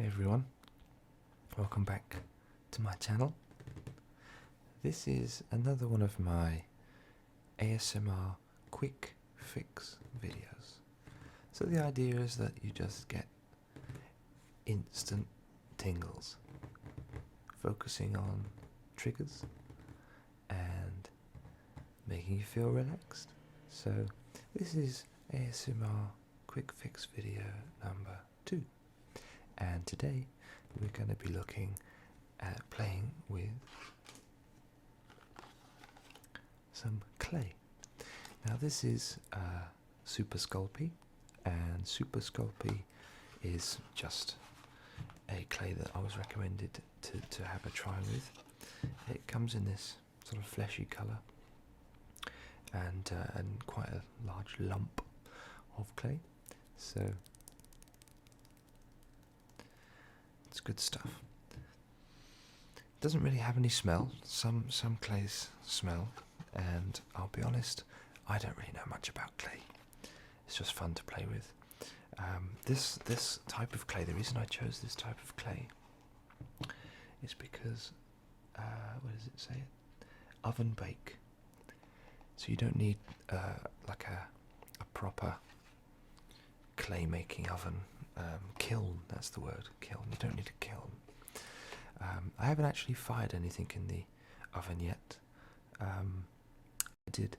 Hey everyone, welcome back to my channel. This is another one of my ASMR quick fix videos. So the idea is that you just get instant tingles, focusing on triggers and making you feel relaxed. So this is ASMR quick fix video number 2. And today we're going to be looking at playing with some clay. Now this is Super Sculpey, and Super Sculpey is just a clay that I was recommended to have a try with. It comes in this sort of fleshy colour and quite a large lump of clay. So it's good stuff. It doesn't really have any smell. Some clays smell, and I'll be honest, I don't really know much about clay. It's just fun to play with. This type of clay, the reason I chose this type of clay is because, what does it say? Oven bake. So you don't need like a proper clay making oven. Kiln, that's the word, kiln. You don't need a kiln. I haven't actually fired anything in the oven yet. I did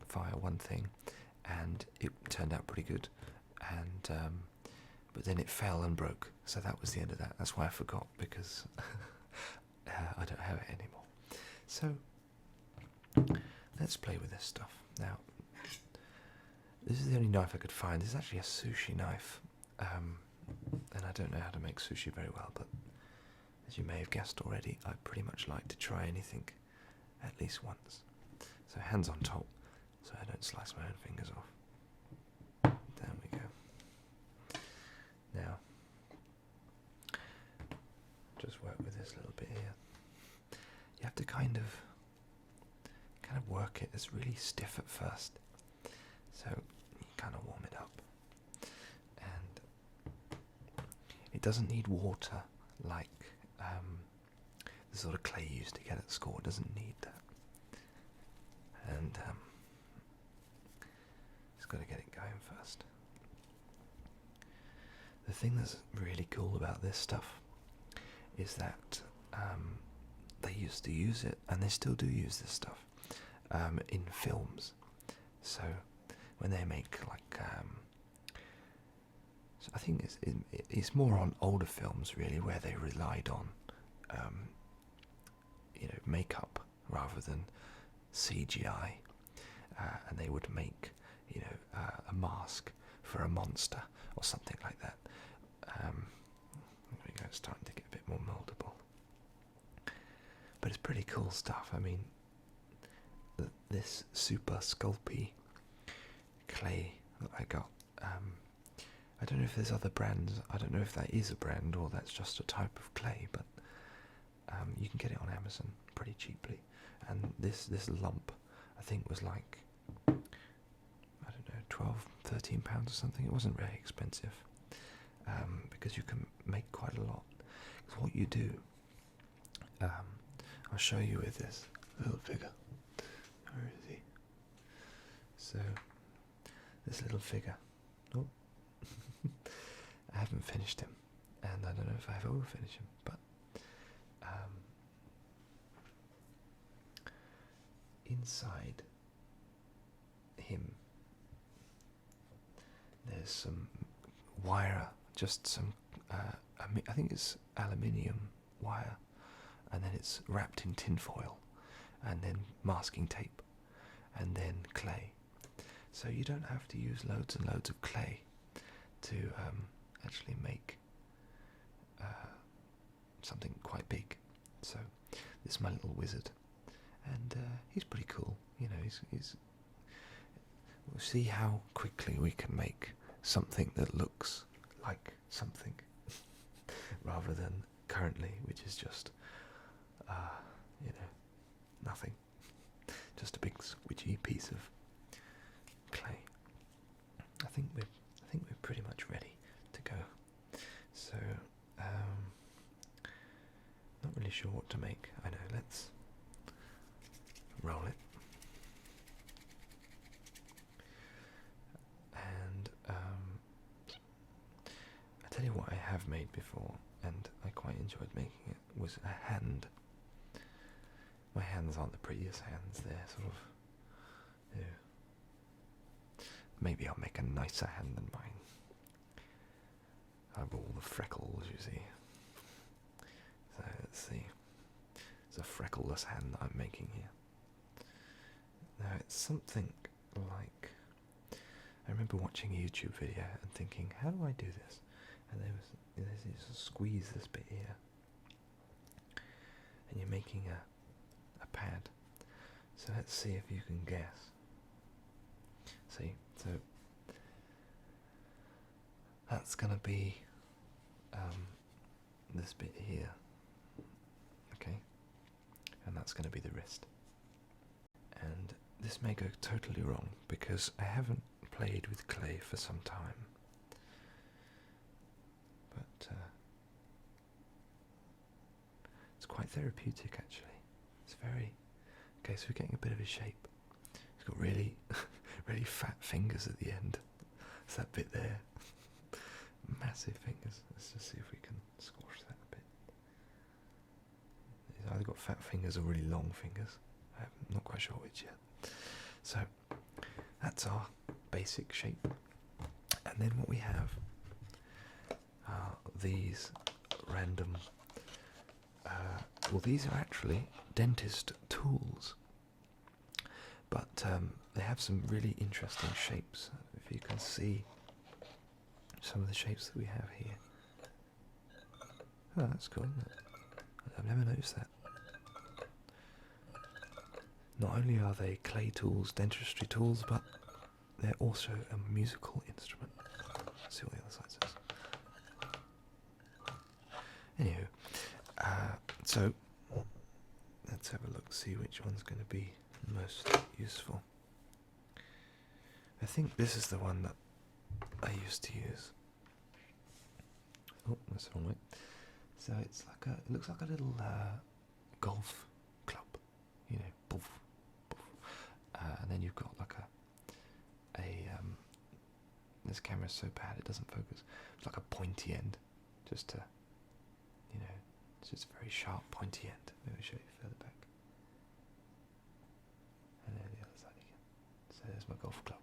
fire one thing and it turned out pretty good, and but then it fell and broke, so that was the end of that. That's why I forgot, because I don't have it anymore. So let's play with this stuff. Now this is the only knife I could find. This is actually a sushi knife. And I don't know how to make sushi very well, but as you may have guessed already, I pretty much like to try anything at least once. So hands on top, so I don't slice my own fingers off. There we go. Now, just work with this little bit here. You have to kind of work it. It's really stiff at first, so you kind of warm it up. It doesn't need water like the sort of clay you used to get at school. It doesn't need that. And just got to get it going first. The thing that's really cool about this stuff is that they used to use it, and they still do use this stuff in films. So when they make like so I think it's more on older films really, where they relied on makeup rather than CGI, and they would make a mask for a monster or something like that. There we go, it's starting to get a bit more moldable, but it's pretty cool stuff. I mean, this Super Sculpey clay that I got, I don't know if there's other brands. I don't know if that is a brand or that's just a type of clay, but you can get it on Amazon pretty cheaply. And this lump, I think, was like, I don't know, £12-13 or something. It wasn't very expensive, because you can make quite a lot. So what you do, I'll show you with this little figure. Where is he? So this little figure. Oh. I haven't finished him, and I don't know if I ever will finish him, but inside him there's some wire, just some I think it's aluminium wire, and then it's wrapped in tin foil, and then masking tape, and then clay. So you don't have to use loads and loads of clay to actually make something quite big. So this is my little wizard, and he's pretty cool. He's we'll see how quickly we can make something that looks like something rather than currently, which is just nothing, just a big squidgy piece of clay. I think we're pretty much ready to go. So sure what to make. I know, let's roll it. And I tell you what I have made before, and I quite enjoyed making it, was a hand. My hands aren't the prettiest hands, they're sort of, you know, maybe I'll make a nicer hand than mine. I've all the freckles, you see. So let's see. It's a freckleless hand that I'm making here. Now it's something like, I remember watching a YouTube video and thinking, how do I do this? And there's you squeeze this bit here, and you're making a pad. So let's see if you can guess. See, so that's going to be this bit here, okay, and that's going to be the wrist. And this may go totally wrong because I haven't played with clay for some time, but it's quite therapeutic actually. It's very, okay, so we're getting a bit of a shape. It's got really, really fat fingers at the end. It's that bit there. Massive fingers. Let's just see if we can squash that a bit. He's either got fat fingers or really long fingers. I'm not quite sure which yet. So that's our basic shape. And then what we have are these random, well, these are actually dentist tools, but they have some really interesting shapes. If you can see some of the shapes that we have here. Oh, that's cool, isn't it? I've never noticed that. Not only are they clay tools, dentistry tools, but they're also a musical instrument. Let's see what the other side says. Anywho, so let's have a look, see which one's going to be most useful. I think this is the one that I used to use. Oh, that's the wrong way. So it's like it looks like a little golf club, you know, boof, boof. And then you've got like this camera's so bad it doesn't focus. It's like a pointy end, just to, you know, it's just a very sharp pointy end. Let me show you further back. And then the other side again. So there's my golf club.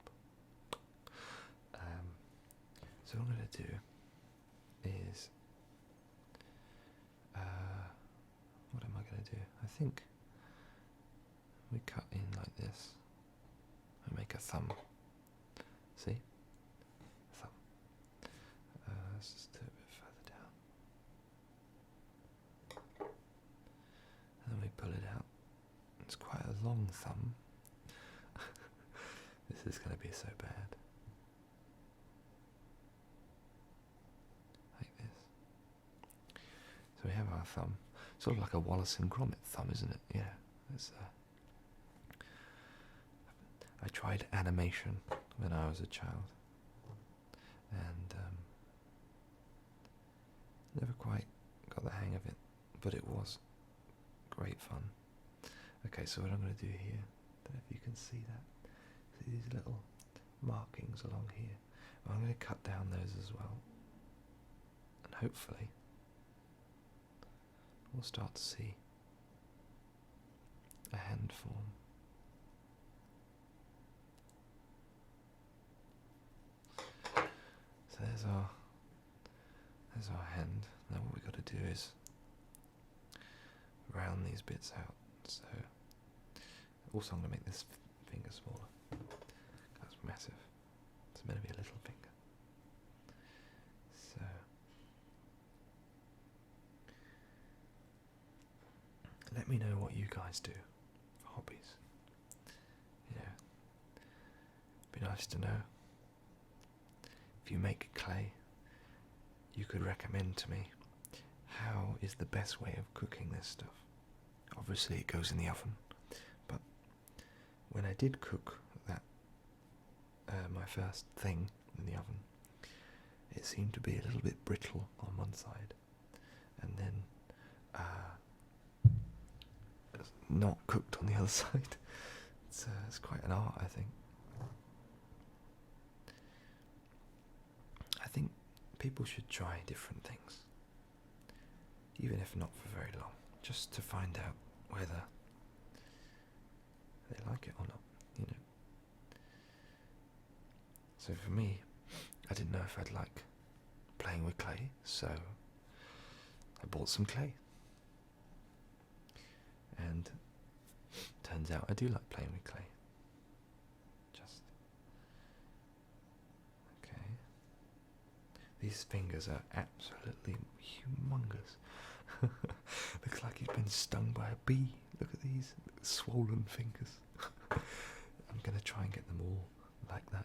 So what I'm going to do is, what am I going to do? I think we cut in like this and make a thumb. See? Thumb. Let's just do it a bit further down. And then we pull it out. It's quite a long thumb. This is going to be so bad. We have our thumb, sort of like a Wallace and Gromit thumb, isn't it? Yeah. It's, I tried animation when I was a child, and never quite got the hang of it, but it was great fun. Okay, so what I'm going to do here, I don't know if you can see that. See these little markings along here? Well, I'm going to cut down those as well, and hopefully we'll start to see a hand form. So there's our hand. Now what we've got to do is round these bits out. So also I'm going to make this finger smaller. That's massive. It's meant to be a little finger. So let me know what you guys do for hobbies. Yeah, be nice to know. If you make clay, you could recommend to me how is the best way of cooking this stuff. Obviously it goes in the oven, but when I did cook that, my first thing in the oven, it seemed to be a little bit brittle on one side, and then not cooked on the other side. It's quite an art, I think. I think people should try different things, even if not for very long, just to find out whether they like it or not, you know. So for me, I didn't know if I'd like playing with clay, so I bought some clay. And turns out I do like playing with clay. Just okay. These fingers are absolutely humongous. Looks like he's been stung by a bee. Look at these swollen fingers. I'm gonna try and get them all like that.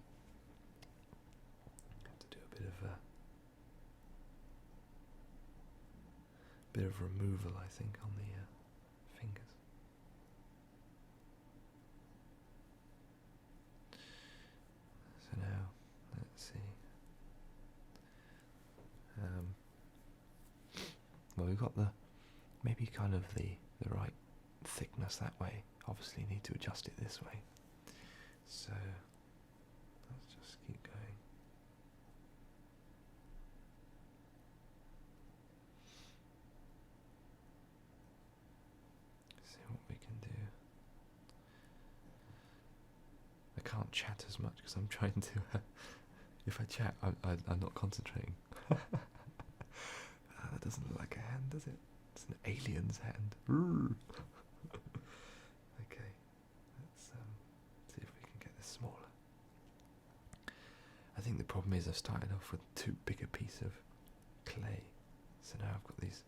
Have to do a bit of removal, I think, on the fingers. So now, let's see. Well, we've got maybe kind of the right thickness that way. Obviously need to adjust it this way. So, let's just keep going. See what we can do. I can't chat as much because I'm trying to. If I chat, I'm not concentrating. That doesn't look like a hand, does it? It's an alien's hand. Okay, let's see if we can get this smaller. I think the problem is I started off with too big a piece of clay, so now I've got these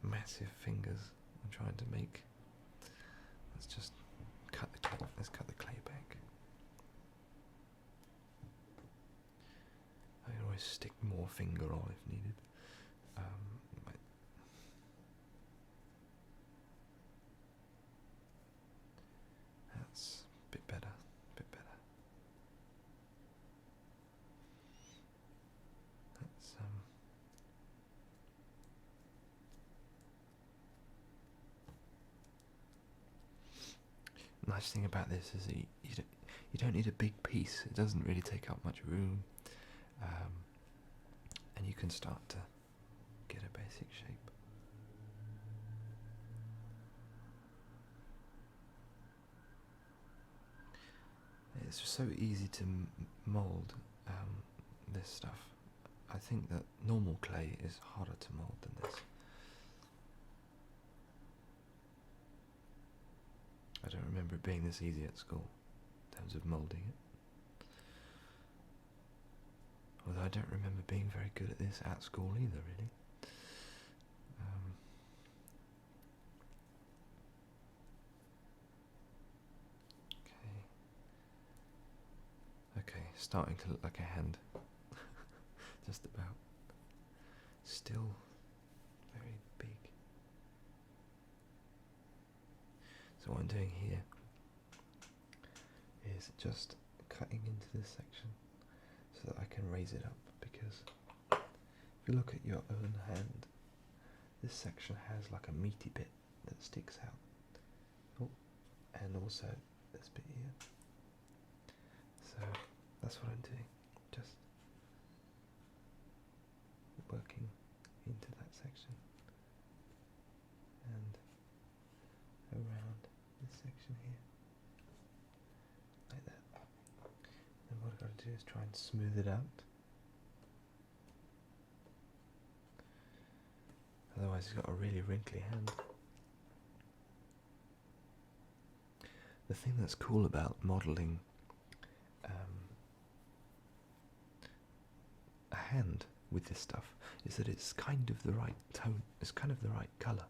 massive fingers I'm trying to make. Let's just cut the clay. Let's cut the clay back. I can always stick more finger on if needed. That's a bit better, Let's nice thing about this is that you don't need a big piece. It doesn't really take up much room, and you can start to get a basic shape. It's just so easy to mould this stuff. I think that normal clay is harder to mould than this. I don't remember it being this easy at school in terms of moulding it. Although I don't remember being very good at this at school either, really. Okay, starting to look like a hand. Just about. Still very big. So what I'm doing here is just cutting into this section so that I can raise it up, because if you look at your own hand, this section has like a meaty bit that sticks out. Oh, and also this bit here. So that's what I'm doing, just working into that section and around this section here, like that. And what I've got to do is try and smooth it out, otherwise it's got a really wrinkly hand. The thing that's cool about modelling a hand with this stuff is that it's kind of the right tone, it's kind of the right colour.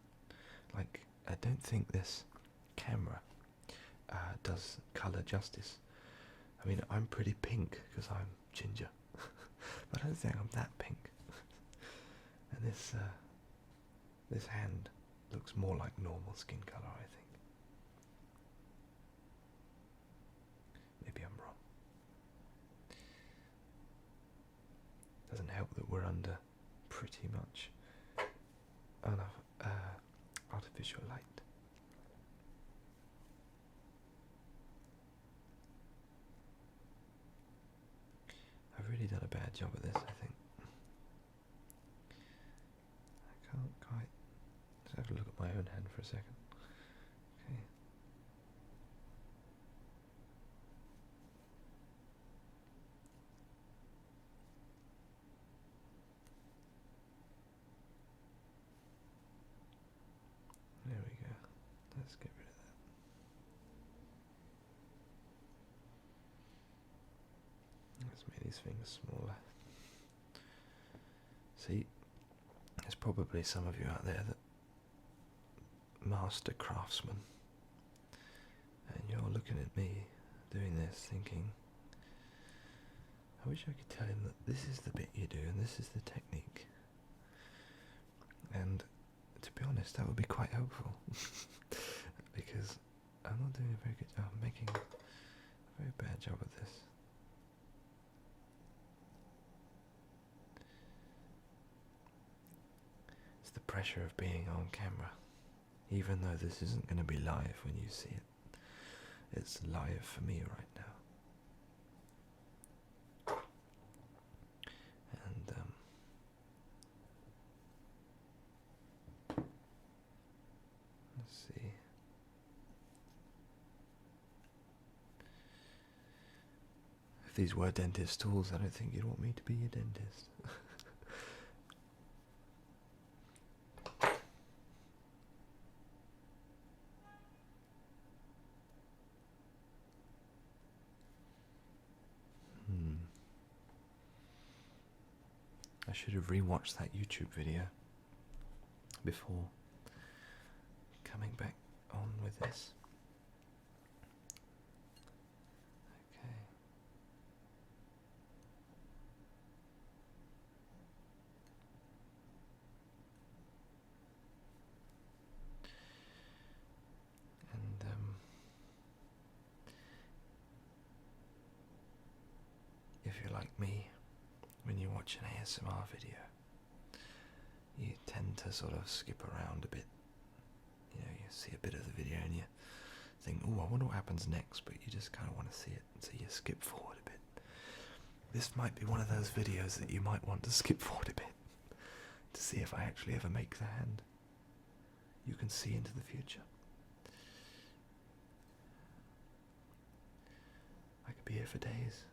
Like, I don't think this camera does colour justice. I mean, I'm pretty pink because I'm ginger, but I don't think I'm that pink. And this hand looks more like normal skin colour, I think. Maybe I'm wrong. Doesn't help that we're under pretty much artificial light. really done a bad job at this, I think. I can't quite... Let's have a look at my own hand for a second. Okay. There we go. Let's get rid of that. Let's make these things smaller. See, there's probably some of you out there that master craftsmen, and you're looking at me doing this thinking, I wish I could tell him that this is the bit you do and this is the technique. And to be honest, that would be quite helpful because I'm not doing a very good job. I'm making a very bad job at this. It's the pressure of being on camera. Even though this isn't going to be live when you see it, it's live for me right now. And let's see. If these were dentist tools, I don't think you'd want me to be your dentist. I should have rewatched that YouTube video before coming back on with this. Okay. And if you're like me, when you watch an ASMR video, you tend to sort of skip around a bit. You know, you see a bit of the video and you think, oh, I wonder what happens next, but you just kind of want to see it, so you skip forward a bit. This might be one of those videos that you might want to skip forward a bit, to see if I actually ever make the hand. You can see into the future. I could be here for days,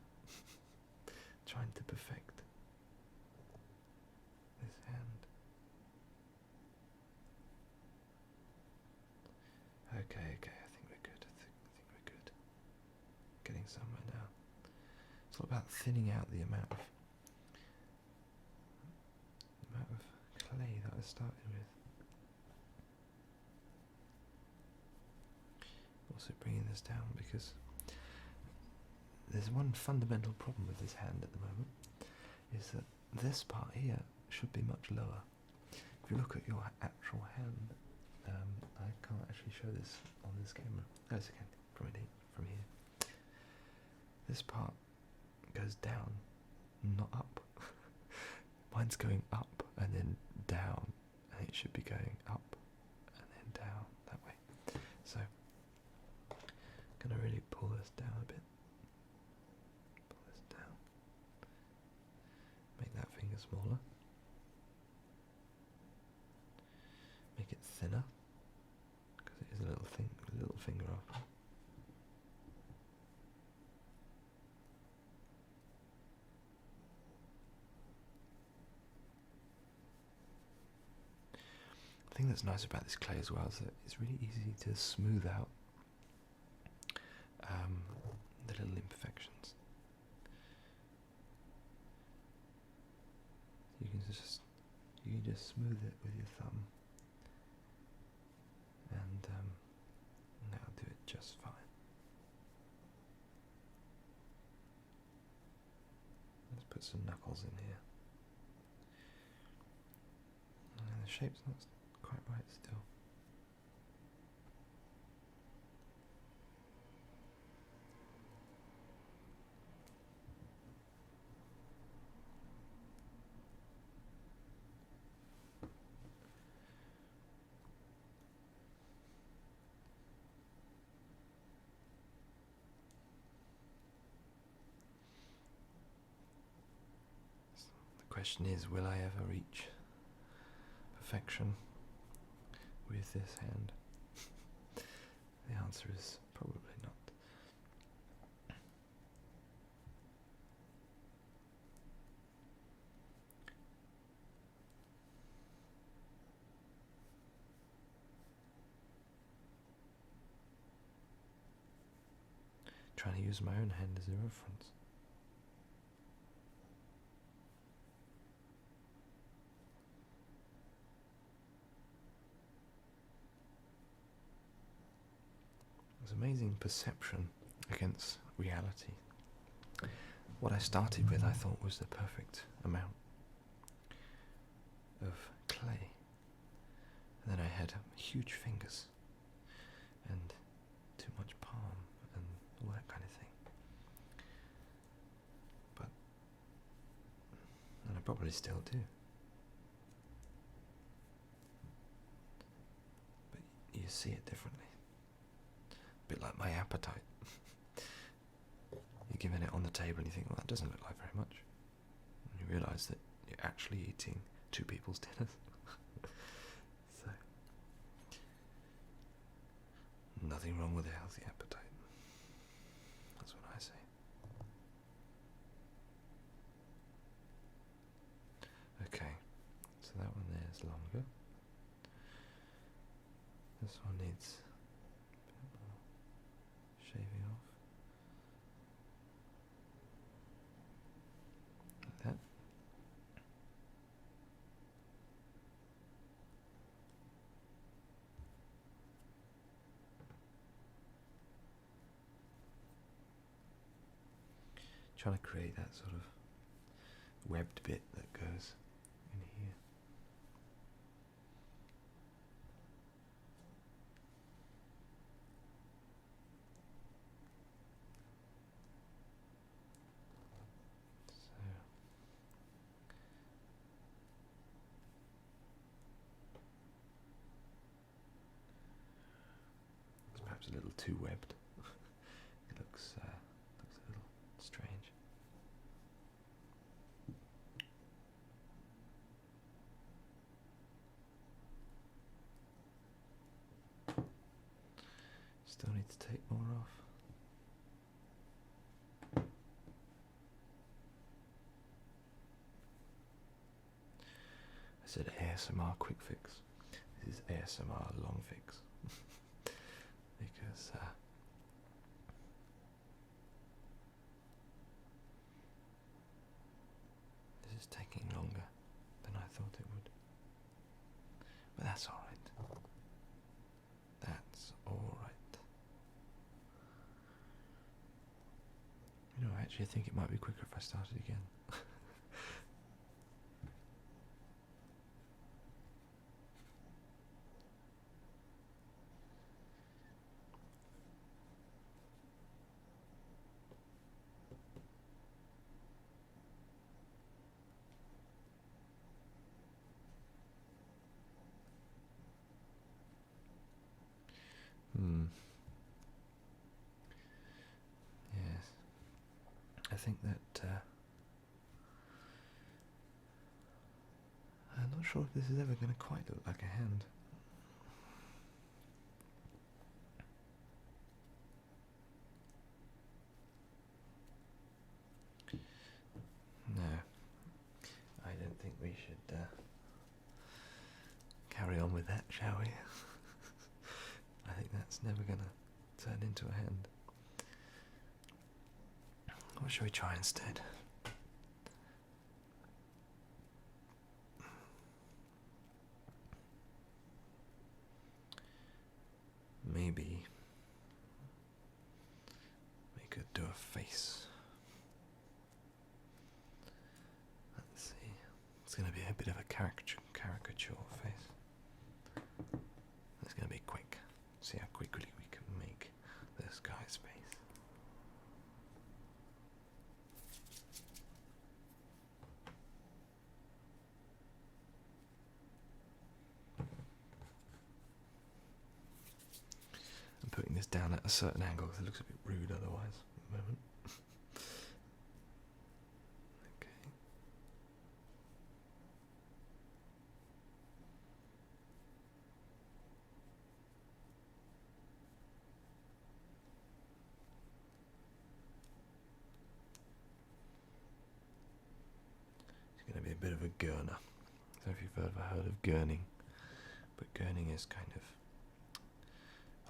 trying to perfect this hand. Okay, I think we're good. I think we're good. Getting somewhere now. It's all about thinning out the amount of clay that I started with. Also bringing this down because there's one fundamental problem with this hand at the moment, is that this part here should be much lower. If you look at your actual hand, I can't actually show this on this camera. Oh, it's okay, from here. This part goes down, not up. Mine's going up and then down, and it should be going up and then down that way. So, I'm going to really pull this down a bit. Pull this down. Make that finger smaller. Make it thinner, because it is a little finger after. The thing that's nice about this clay as well is that it's really easy to smooth out the little imperfections. You can just smooth it with your thumb, and that'll do it just fine. Let's put some knuckles in here. The shape's not quite right still. question is, will I ever reach perfection with this hand? The answer is probably not. Trying to use my own hand as a reference. There's amazing perception against reality. What I started with I thought was the perfect amount of clay. And then I had huge fingers and too much palm and all that kind of thing. And I probably still do. But you see it differently. A bit like my appetite. You're giving it on the table and you think, well, that doesn't look like very much. And you realise that you're actually eating two people's dinners. So, nothing wrong with a healthy appetite. That's what I say. Okay, so that one there is longer. This one needs a bit more shaving off. Like that. Trying to create that sort of webbed bit that goes in here. So it's perhaps a little too webbed. It looks a little strange. Still need to take more off. I said ASMR QuickFix. This is ASMR long fix. Because this is taking longer than I thought it would. But that's alright. That's alright. You know, I actually think it might be quicker if I started again. Yes. I think that I'm not sure if this is ever going to quite look like a hand. No, I don't think we should carry on with that, shall we? I think that's never going to turn into a hand. What shall we try instead? Maybe we could do a face. Let's see. It's going to be a bit of a caricature face. It's going to be quick. See how quickly we can make this guy's face. I'm putting this down at a certain angle because it looks a bit rude otherwise at the moment. Okay. bit of a gurner. So if you've ever heard of gurning, but gurning is kind of,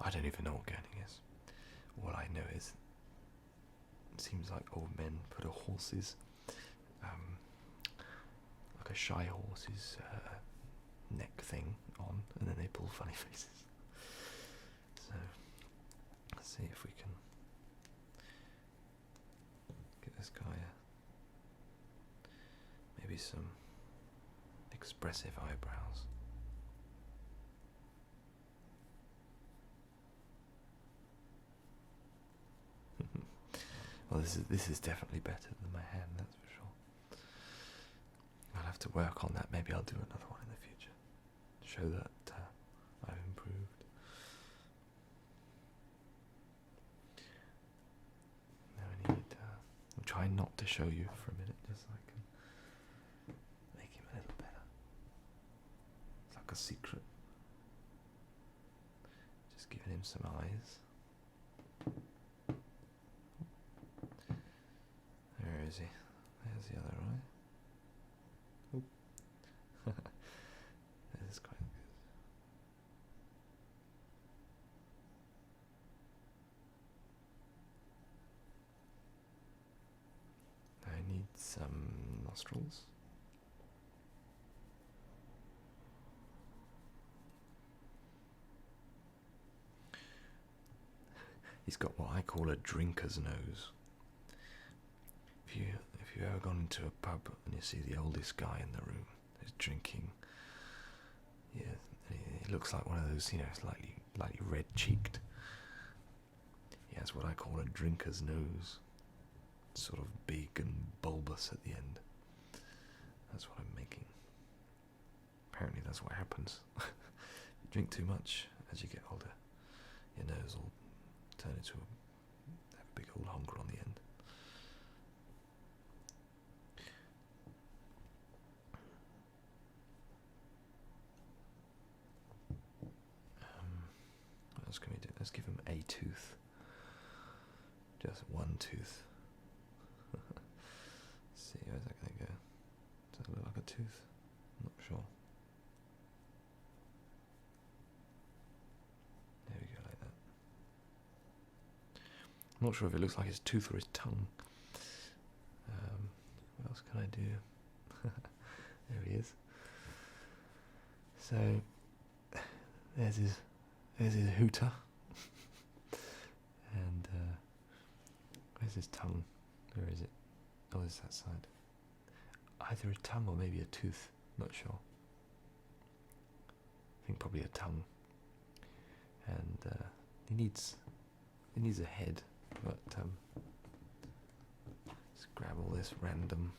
I don't even know what gurning is. All I know is it seems like old men put a horse's, like a shy horse's neck thing on, and then they pull funny faces. So let's see if we can get this guy maybe some expressive eyebrows. Well, this is definitely better than my hand, that's for sure. I'll have to work on that. Maybe I'll do another one in the future to show that I've improved. Now I need. I'm trying not to show you for a minute, just so I can make him a little better. It's like a secret. Just giving him some eyes. Where is he? There's the other eye. Oop. This is quite good. I need some nostrils. He's got what I call a drinker's nose. If you've ever gone into a pub and you see the oldest guy in the room who's drinking, yeah, he looks like one of those, slightly red-cheeked. He has what I call a drinker's nose, sort of big and bulbous at the end. That's what I'm making. Apparently that's what happens. You drink too much as you get older, your nose will turn into have a big old honker on the end. What else can we do? Let's give him a tooth. Just one tooth. Let's see, where's that going to go? Does that look like a tooth? I'm not sure. There we go, like that. I'm not sure if it looks like his tooth or his tongue. What else can I do? There he is. So there's his hooter. And where's his tongue? Where is it? Oh, it's that side. Either a tongue or maybe a tooth. Not sure. I think probably a tongue. And he needs a head, but let's grab all this random.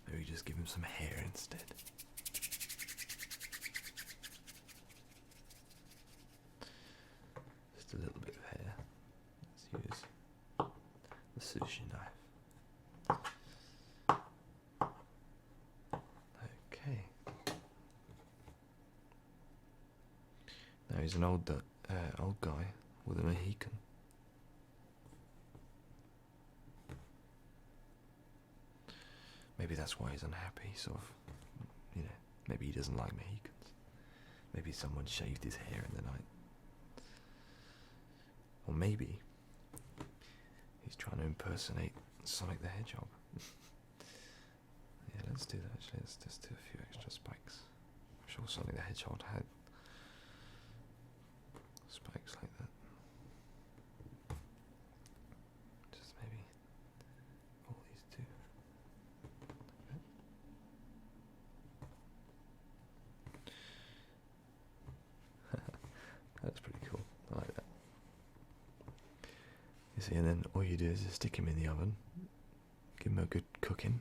Maybe just give him some hair instead. Just a little bit of hair. Let's use the sushi knife. Okay. Now he's an old guy with a Mohican. Maybe that's why he's unhappy, sort of, maybe he doesn't like Mohicans. Maybe someone shaved his hair in the night. Or maybe he's trying to impersonate Sonic the Hedgehog. Yeah, let's do that actually. Let's just do a few extra spikes. I'm sure Sonic the Hedgehog had spikes like that. Just maybe all these two. That's pretty cool. I like that. You see, and then all you do is just stick him in the oven, give him a good cooking,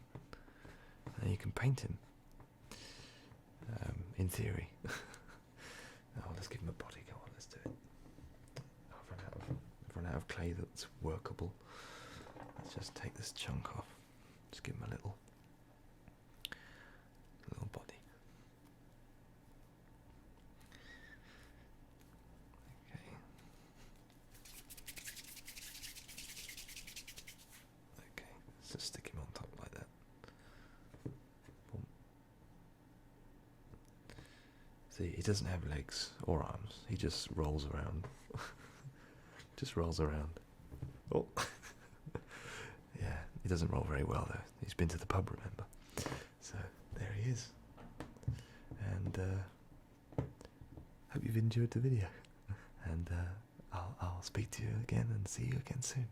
and then you can paint him. In theory. Oh, let's give him a body. Go on, let's do it. I've run out of clay that's workable. Let's just take this chunk off. Just give him a little body. Okay. Okay, let's just stick him on top like that. See, he doesn't have legs or arms. He just rolls around. Just rolls around. Oh. Yeah, he doesn't roll very well though. He's been to the pub, remember? So there he is. And hope you've enjoyed the video. And I'll speak to you again and see you again soon.